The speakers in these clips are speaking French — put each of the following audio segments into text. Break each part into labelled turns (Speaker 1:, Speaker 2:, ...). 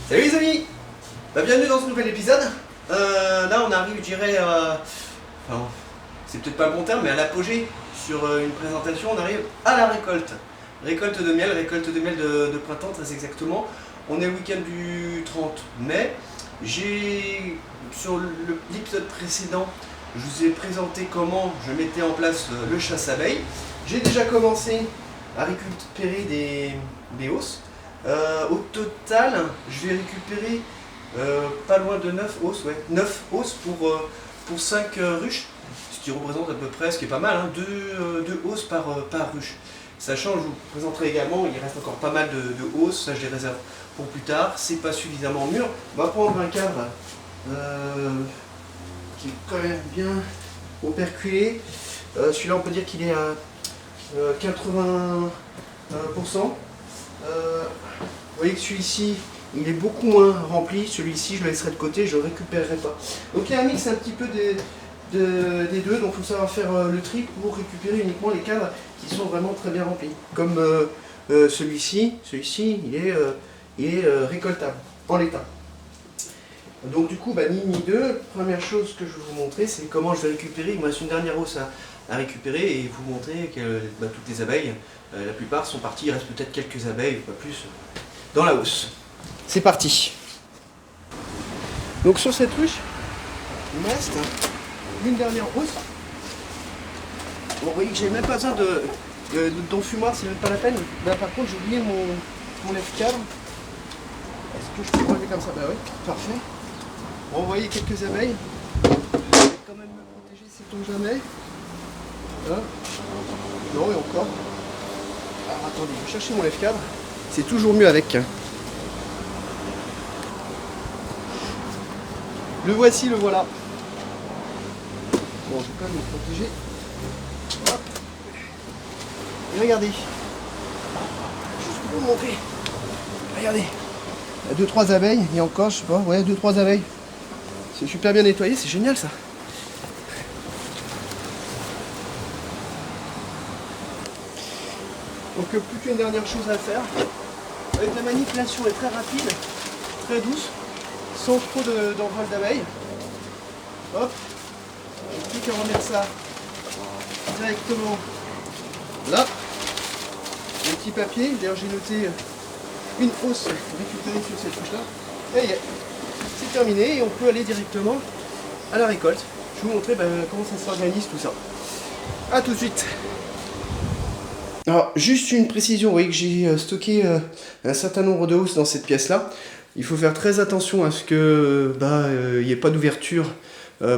Speaker 1: Salut les amis, bienvenue dans ce nouvel épisode. Là on arrive, je dirais, enfin, c'est peut-être pas le bon terme, mais à l'apogée sur une présentation. On arrive à la récolte. Récolte de miel de printemps très exactement. On est le week-end du 30 mai. Sur l'épisode précédent, je vous ai présenté comment je mettais en place le chasse-abeilles. J'ai déjà commencé à récupérer des hausses. Au total, je vais récupérer pas loin de 9 hausses, 9 hausses pour 5 ruches, ce qui représente à peu près, ce qui est pas mal, hein, 2 hausses par ruche. Sachant, je vous présenterai également, il reste encore pas mal de hausses, ça je les réserve pour plus tard, c'est pas suffisamment mûr. On va prendre un cadre qui est quand même bien operculé. Celui-là on peut dire qu'il est à 80%. Vous voyez que celui-ci, il est beaucoup moins rempli. Celui-ci, je le laisserai de côté, je ne le récupérerai pas. Donc il y a un mix un petit peu des deux, donc il faut savoir faire le tri pour récupérer uniquement les cadres qui sont vraiment très bien remplis. Comme celui-ci, il est récoltable en l'état. Donc du coup, ni 2, première chose que je vais vous montrer, c'est comment je vais récupérer. Il me reste une dernière hausse à récupérer et vous montrer que toutes les abeilles, la plupart sont parties, il reste peut-être quelques abeilles, pas plus, dans la hausse. C'est parti. Donc sur cette ruche, il me reste une dernière hausse. Bon, vous voyez que j'ai même pas besoin d'enfumoir, c'est même pas la peine. Là par contre j'ai oublié mon lève-cadre. Est-ce que je peux relever comme ça? Bah oui, parfait. Bon, vous voyez quelques abeilles. Je vais quand même me protéger, sait-on jamais. Hein? Non, et encore. Alors attendez, je vais chercher mon lève-cadre. C'est toujours mieux avec. Le voici, le voilà. Bon, je vais quand même me protéger. Hop. Et regardez. Juste pour vous montrer. Regardez. Il y a 2-3 abeilles. Il y a encore, je sais pas, ouais, 2-3 abeilles. C'est super bien nettoyé, c'est génial ça. Donc plus qu'une dernière chose à faire. Avec la manipulation est très rapide, très douce, sans trop d'envol d'abeilles. Hop, j'ai plus qu'à remettre ça directement là. Le petit papier, d'ailleurs j'ai noté une hausse récupérée sur cette touche là. Et c'est terminé et on peut aller directement à la récolte. Je vais vous montrer comment ça s'organise tout ça. A tout de suite. Alors, juste une précision, vous voyez que j'ai stocké un certain nombre de hausses dans cette pièce-là. Il faut faire très attention à ce que il n'y ait pas d'ouverture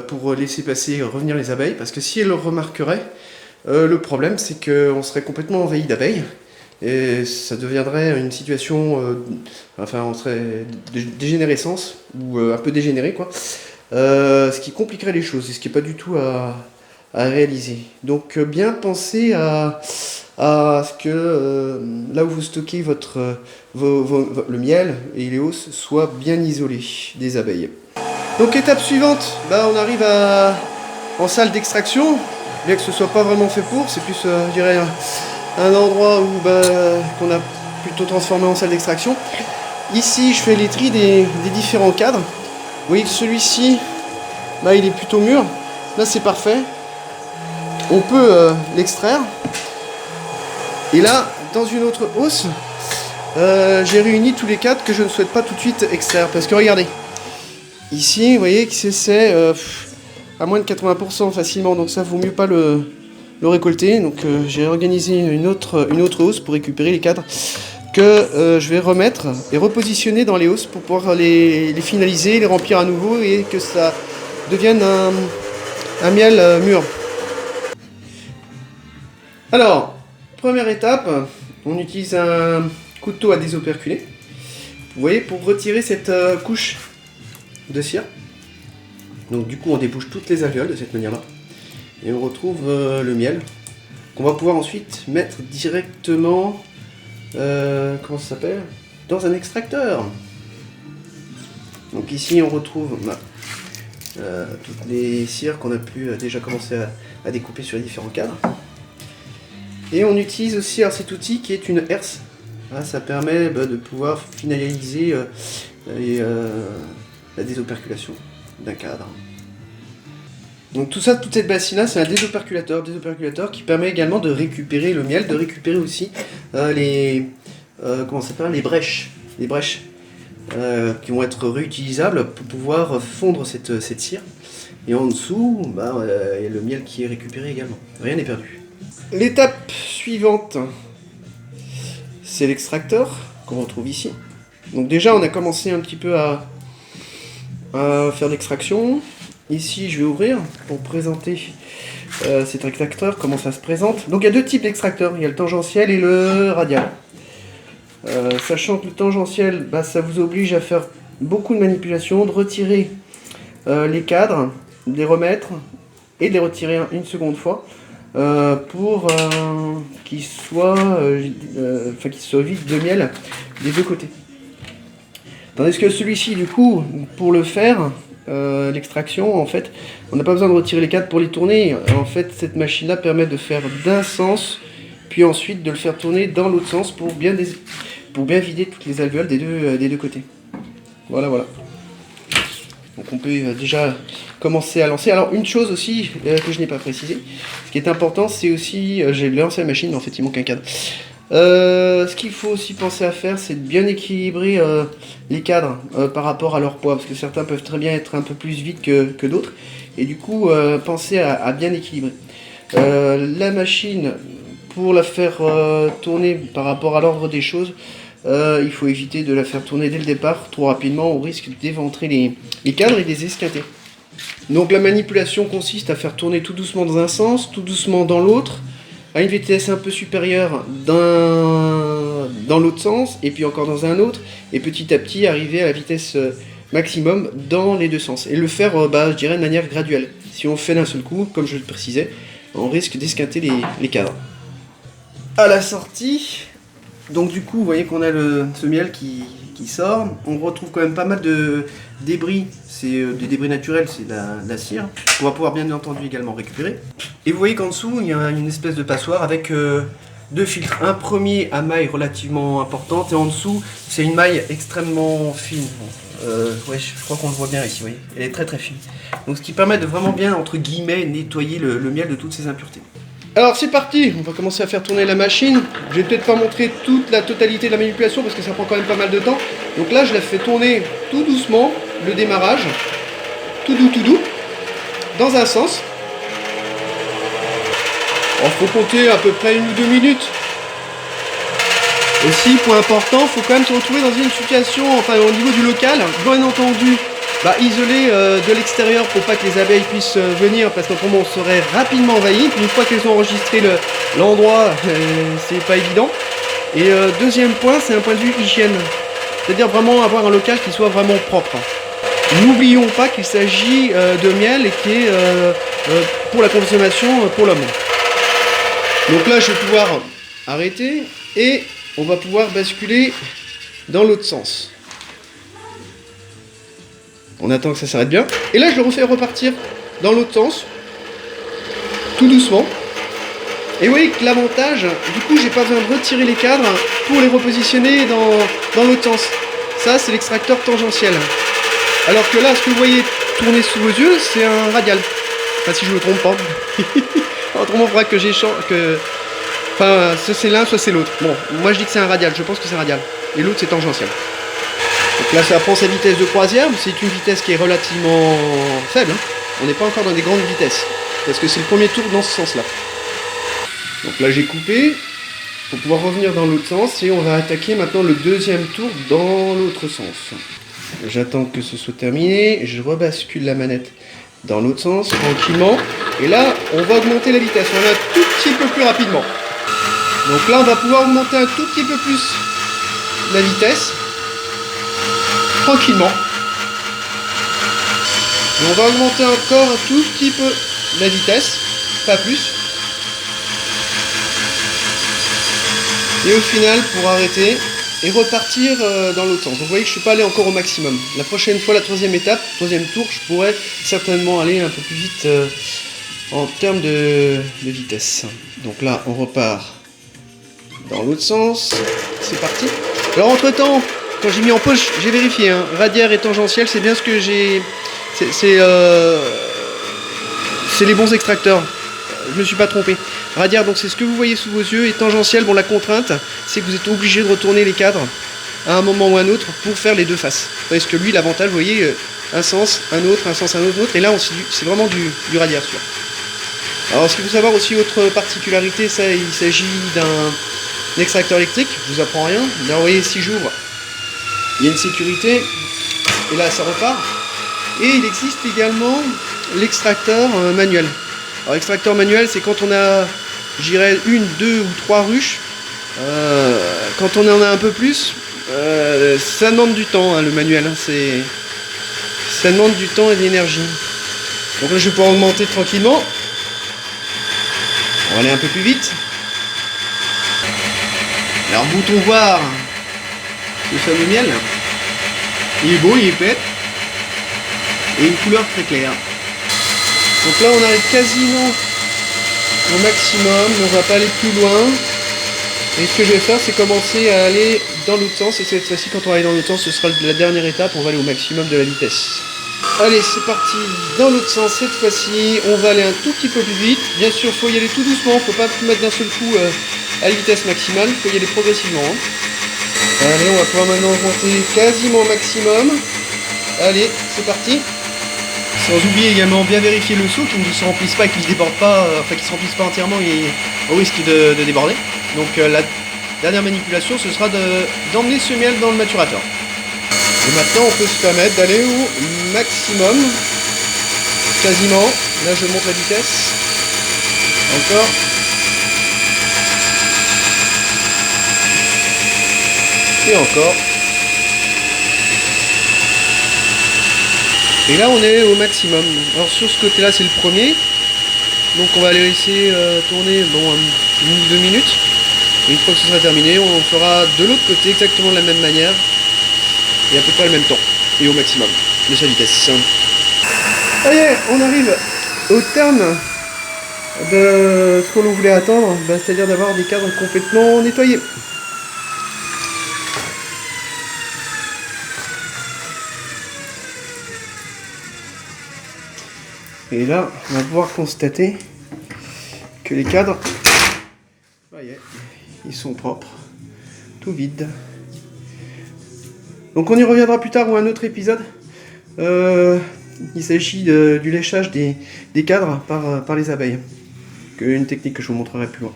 Speaker 1: pour laisser passer, revenir les abeilles, parce que si elles le remarqueraient, le problème c'est qu'on serait complètement envahi d'abeilles, et ça deviendrait une situation, on serait dégénérescence, ou un peu dégénéré quoi, ce qui compliquerait les choses, et ce qui n'est pas du tout à réaliser. Donc bien penser à ce que là où vous stockez le miel et les hausses soient bien isolés des abeilles. Donc étape suivante, on arrive en salle d'extraction, bien que ce soit pas vraiment fait pour, c'est plus je dirais un endroit où qu'on a plutôt transformé en salle d'extraction. Ici je fais les tris des différents cadres. Vous voyez que celui-ci, il est plutôt mûr, là c'est parfait. On peut l'extraire. Et là, dans une autre hausse, j'ai réuni tous les cadres que je ne souhaite pas tout de suite extraire. Parce que regardez, ici, vous voyez que c'est à moins de 80% facilement. Donc ça, vaut mieux pas le récolter. Donc j'ai organisé une autre hausse pour récupérer les cadres que je vais remettre et repositionner dans les hausses pour pouvoir les finaliser, les remplir à nouveau et que ça devienne un miel mûr. Alors, première étape, on utilise un couteau à désoperculer. Vous voyez, pour retirer cette couche de cire. Donc du coup, on débouche toutes les alvéoles de cette manière-là. Et on retrouve le miel qu'on va pouvoir ensuite mettre directement, comment ça s'appelle, dans un extracteur. Donc ici, on retrouve toutes les cires qu'on a pu déjà commencer à découper sur les différents cadres. Et on utilise aussi cet outil qui est une herse Là, ça permet de pouvoir finaliser la désoperculation d'un cadre. Donc tout ça, toute cette bassine là, c'est un désoperculateur qui permet également de récupérer le miel, de récupérer aussi les brèches, qui vont être réutilisables pour pouvoir fondre cette cire. Et en dessous, il y a le miel qui est récupéré également. Rien n'est perdu. L'étape suivante, c'est l'extracteur qu'on retrouve ici. Donc déjà, on a commencé un petit peu à faire l'extraction. Ici, je vais ouvrir pour présenter cet extracteur, comment ça se présente. Donc il y a deux types d'extracteurs, il y a le tangentiel et le radial. Sachant que le tangentiel, ça vous oblige à faire beaucoup de manipulations, de retirer les cadres, de les remettre et de les retirer une seconde fois pour qu'ils soient vides de miel des deux côtés. Tandis que celui-ci, du coup, pour le faire, l'extraction, en fait, on n'a pas besoin de retirer les cadres pour les tourner. En fait, cette machine-là permet de faire d'un sens, puis ensuite de le faire tourner dans l'autre sens pour bien vider toutes les alvéoles des deux côtés. Voilà. Donc on peut déjà commencer à lancer. Alors une chose aussi que je n'ai pas précisé, ce qui est important, c'est aussi, j'ai lancé la machine, mais en fait il manque un cadre. Ce qu'il faut aussi penser à faire, c'est de bien équilibrer les cadres par rapport à leur poids, parce que certains peuvent très bien être un peu plus vides que d'autres, et du coup pensez à bien équilibrer. La machine, pour la faire tourner par rapport à l'ordre des choses, il faut éviter de la faire tourner dès le départ trop rapidement, au risque d'éventrer les cadres et les esquinter. Donc la manipulation consiste à faire tourner tout doucement dans un sens, tout doucement dans l'autre, à une vitesse un peu supérieure dans l'autre sens, et puis encore dans un autre, et petit à petit arriver à la vitesse maximum dans les deux sens. Et le faire, je dirais, de manière graduelle. Si on fait d'un seul coup, comme je le précisais, on risque d'esquinter les cadres. À la sortie, donc du coup, vous voyez qu'on a ce miel qui sort. On retrouve quand même pas mal de débris. C'est des débris naturels, c'est de la cire. On va pouvoir bien entendu également récupérer. Et vous voyez qu'en dessous, il y a une espèce de passoire avec deux filtres. Un premier à maille relativement importante et en dessous, c'est une maille extrêmement fine. Je crois qu'on le voit bien ici, vous voyez. Elle est très très fine. Donc ce qui permet de vraiment bien, entre guillemets, nettoyer le miel de toutes ses impuretés. Alors c'est parti, on va commencer à faire tourner la machine. Je vais peut-être pas montrer toute la totalité de la manipulation parce que ça prend quand même pas mal de temps. Donc là je la fais tourner tout doucement, le démarrage, tout doux, dans un sens. Il faut compter à peu près 1 ou 2 minutes. Aussi, point important, il faut quand même se retrouver dans une situation, au niveau du local, bien entendu, isolé de l'extérieur pour pas que les abeilles puissent venir, parce qu'autrement on serait rapidement envahi. Une fois qu'elles ont enregistré l'endroit, c'est pas évident. Et deuxième point, c'est un point de vue hygiène. C'est-à-dire vraiment avoir un local qui soit vraiment propre. N'oublions pas qu'il s'agit de miel et qui est pour la consommation pour l'homme. Donc là, je vais pouvoir arrêter et on va pouvoir basculer dans l'autre sens. On attend que ça s'arrête bien. Et là, je le refais repartir dans l'autre sens, tout doucement. Et vous voyez que l'avantage, du coup, j'ai pas besoin de retirer les cadres pour les repositionner dans l'autre sens. Ça, c'est l'extracteur tangentiel. Alors que là, ce que vous voyez tourner sous vos yeux, c'est un radial. Enfin, si je me trompe pas. Autrement, il faudra que j'échange. Soit c'est l'un, soit c'est l'autre. Bon, moi je dis que c'est un radial, je pense que c'est un radial. Et l'autre, c'est tangentiel. Donc là, ça prend sa vitesse de croisière, mais c'est une vitesse qui est relativement faible. On n'est pas encore dans des grandes vitesses. Parce que c'est le premier tour dans ce sens-là. Donc là, j'ai coupé pour pouvoir revenir dans l'autre sens. Et on va attaquer maintenant le deuxième tour dans l'autre sens. J'attends que ce soit terminé. Je rebascule la manette dans l'autre sens, tranquillement. Et là, on va augmenter la vitesse. On va un tout petit peu plus rapidement. Donc là, on va pouvoir augmenter un tout petit peu plus la vitesse. Tranquillement. Et on va augmenter encore un tout petit peu la vitesse. Pas plus. Et au final, pour arrêter et repartir dans l'autre sens. Donc vous voyez que je ne suis pas allé encore au maximum. La prochaine fois, la troisième étape, troisième tour, je pourrais certainement aller un peu plus vite en termes de vitesse. Donc là, on repart Dans l'autre sens, c'est parti. Alors entre temps, quand j'ai mis en pause, j'ai vérifié, hein, radiaire et tangentiel, c'est bien ce que j'ai... C'est les bons extracteurs. Je me suis pas trompé. Radiaire, donc c'est ce que vous voyez sous vos yeux, et tangentiel, bon la contrainte, c'est que vous êtes obligé de retourner les cadres à un moment ou un autre pour faire les deux faces. Parce que lui, l'avantage, vous voyez, un sens, un autre, un sens, un autre, et là c'est vraiment du radiaire sûr. Alors ce qu'il faut savoir aussi, autre particularité, ça, il s'agit d'un extracteur électrique, je vous apprends rien. Là vous voyez, si j'ouvre, il y a une sécurité, et là ça repart. Et il existe également l'extracteur manuel. Alors extracteur manuel, c'est quand on a, je dirais, 1, 2 ou 3 ruches. Quand on en a un peu plus, ça demande du temps, hein, le manuel. Hein, ça demande du temps et de l'énergie. Donc là, je vais pouvoir augmenter tranquillement. On va aller un peu plus vite. Alors, bouton voir le fameux miel. Il est beau, il est épais. Et une couleur très claire. Donc là, on arrive quasiment au maximum. On va pas aller plus loin. Et ce que je vais faire, c'est commencer à aller dans l'autre sens. Et cette fois-ci, quand on va aller dans l'autre sens, ce sera la dernière étape. On va aller au maximum de la vitesse. Allez, c'est parti. Dans l'autre sens, cette fois-ci, on va aller un tout petit peu plus vite. Bien sûr, il faut y aller tout doucement. Il ne faut pas tout mettre d'un seul coup à la vitesse maximale. Il faut y aller progressivement. Hein. Allez, on va pouvoir maintenant monter quasiment au maximum. Allez, c'est parti. Sans oublier également bien vérifier le seau, qu'il ne se remplisse pas et qu'il ne déborde pas, enfin qu'il ne se remplisse pas entièrement et au risque de déborder. Donc la dernière manipulation, ce sera d'emmener ce miel dans le maturateur. Et maintenant, on peut se permettre d'aller au maximum, quasiment. Là, je monte la vitesse. Encore. Et encore. Et là, on est au maximum. Alors sur ce côté-là, c'est le premier. Donc on va les laisser tourner une ou 2 minutes. Et une fois que ce sera terminé, on fera de l'autre côté exactement de la même manière. Et à peu près le même temps. Et au maximum de sa vitesse. Allez, on arrive au terme de ce que l'on voulait attendre. C'est-à-dire d'avoir des cadres complètement nettoyés. Et là, on va pouvoir constater que les cadres, voyez, ils sont propres, tout vides. Donc on y reviendra plus tard ou un autre épisode. Il s'agit du léchage des cadres par les abeilles. Une technique que je vous montrerai plus loin.